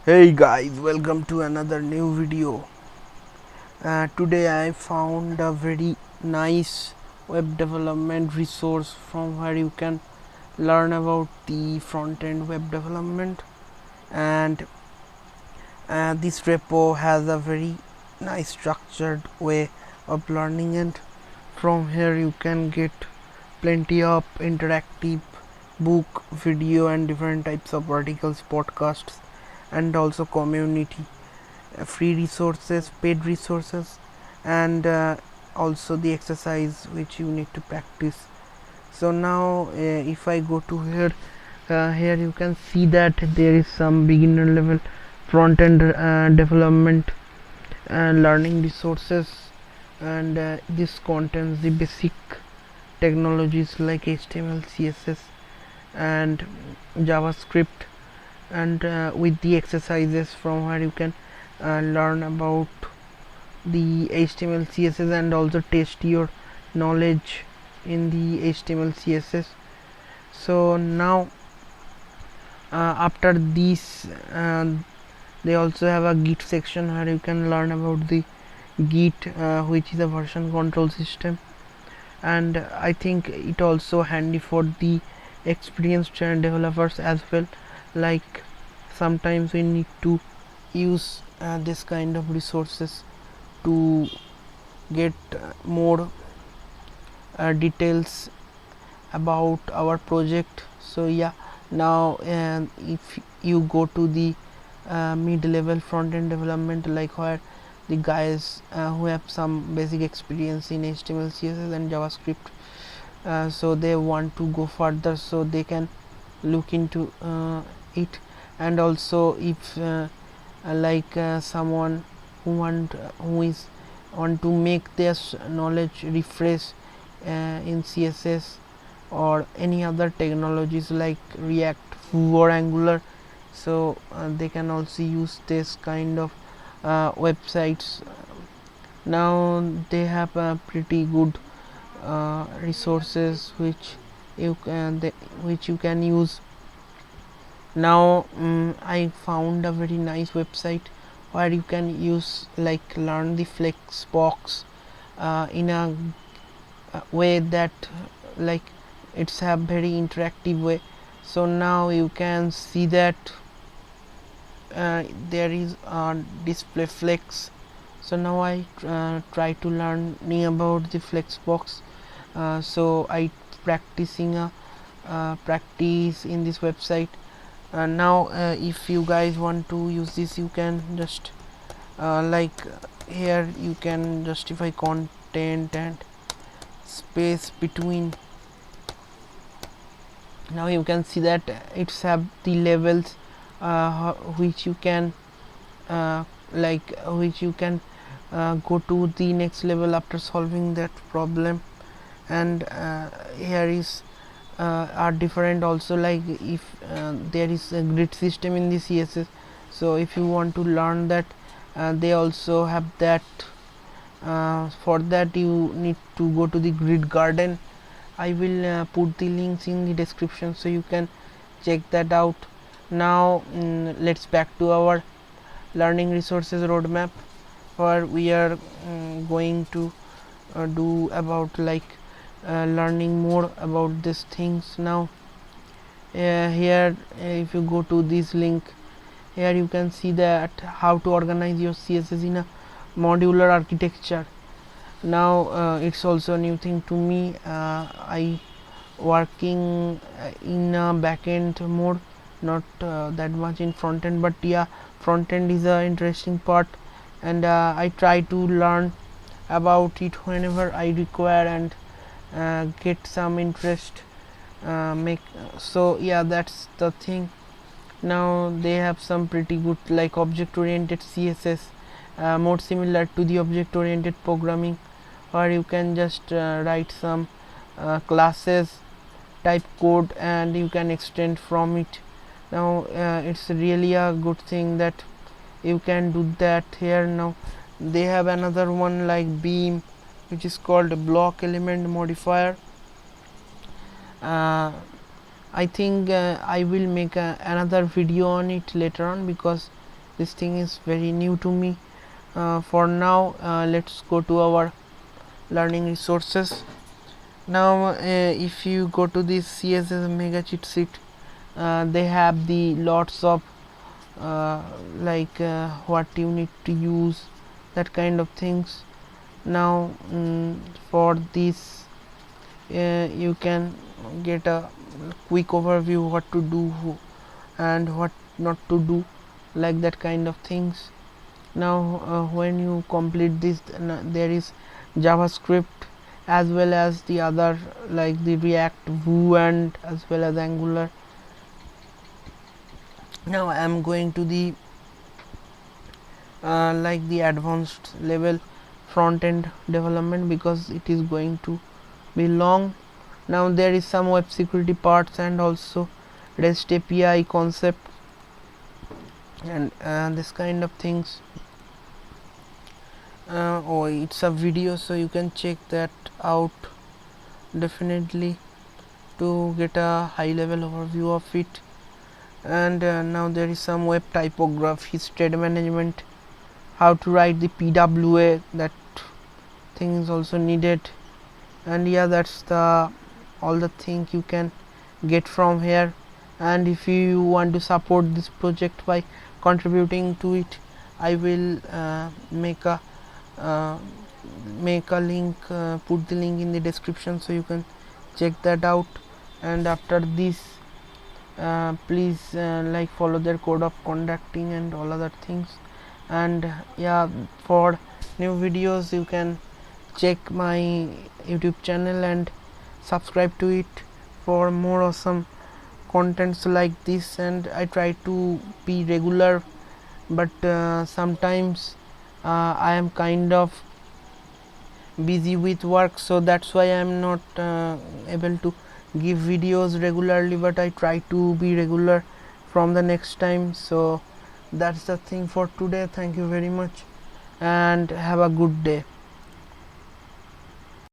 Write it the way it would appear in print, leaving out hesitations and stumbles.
Hey guys, welcome to another new video. Today I found a very nice web development resource from where you can learn about the front-end web development, and this repo has a very nice structured way of learning, and from here you can get plenty of interactive book, video and different types of articles, podcasts and also community free resources, paid resources, and also the exercise which you need to practice. So now if I go to here you can see that there is some beginner level front end development learning resources, and this contains the basic technologies like HTML, CSS and JavaScript, and with the exercises from where you can learn about the HTML, CSS and also test your knowledge in the HTML, CSS. So now after this they also have a Git section where you can learn about the Git, which is a version control system, and I think it also handy for the experienced developers as well. Like sometimes we need to use this kind of resources to get more details about our project. So yeah, now if you go to the mid-level front-end development, like where the guys who have some basic experience in HTML, CSS and JavaScript, so they want to go further, so they can look into it. And also if like someone who is want to make their knowledge refresh in CSS or any other technologies like React, Vue or Angular, so they can also use this kind of websites. Now they have pretty good resources which you can use. Now I found a very nice website where you can use like learn the Flexbox in a way that like it's a very interactive way. So now you can see that there is a display flex. So now I try to learning about the Flexbox. So I practicing a practice in this website. Now if you guys want to use this, you can just like here you can justify content and space between. Now you can see that it's have the levels which you can which you can go to the next level after solving that problem. And here is are different also, like if there is a grid system in the CSS, so if you want to learn that they also have that. For that you need to go to the grid garden. I will put the links in the description so you can check that out. Now let's back to our learning resources roadmap, where we are going to do about like learning more about these things. Now here if you go to this link, here you can see that how to organize your CSS in a modular architecture. Now it's also a new thing to me. I working in a backend mode, not that much in front end, but yeah, front end is a interesting part, and I try to learn about it whenever I require and get some interest make. So yeah, that's the thing. Now they have some pretty good like object oriented CSS, more similar to the object oriented programming, where you can just write some classes type code and you can extend from it. Now it's really a good thing that you can do that here. Now they have another one like Beam, which is called block element modifier. I think I will make another video on it later on, because this thing is very new to me. For now, let's go to our learning resources. Now if you go to this CSS mega cheat sheet, they have the lots of what you need to use, that kind of things. Now for this you can get a quick overview what to do and what not to do, like that kind of things. Now when you complete this, there is JavaScript as well as the other, like the React, Vue, and as well as Angular. Now I am going to the like the advanced level front end development, because it is going to be long. Now there is some web security parts and also REST API concept and this kind of things. Oh, it's a video, so you can check that out definitely to get a high level overview of it. And now there is some web typography, state management, how to write the PWA, that thing is also needed. And yeah, that's the all the thing you can get from here. And if you want to support this project by contributing to it, I will make a link, put the link in the description, so you can check that out. And after this, please like follow their code of conducting and all other things. And yeah, for new videos you can check my YouTube channel and subscribe to it for more awesome contents like this. And I try to be regular, but sometimes I am kind of busy with work, so that's why I am not able to give videos regularly, but I try to be regular from the next time. So that's the thing for today. Thank you very much and have a good day.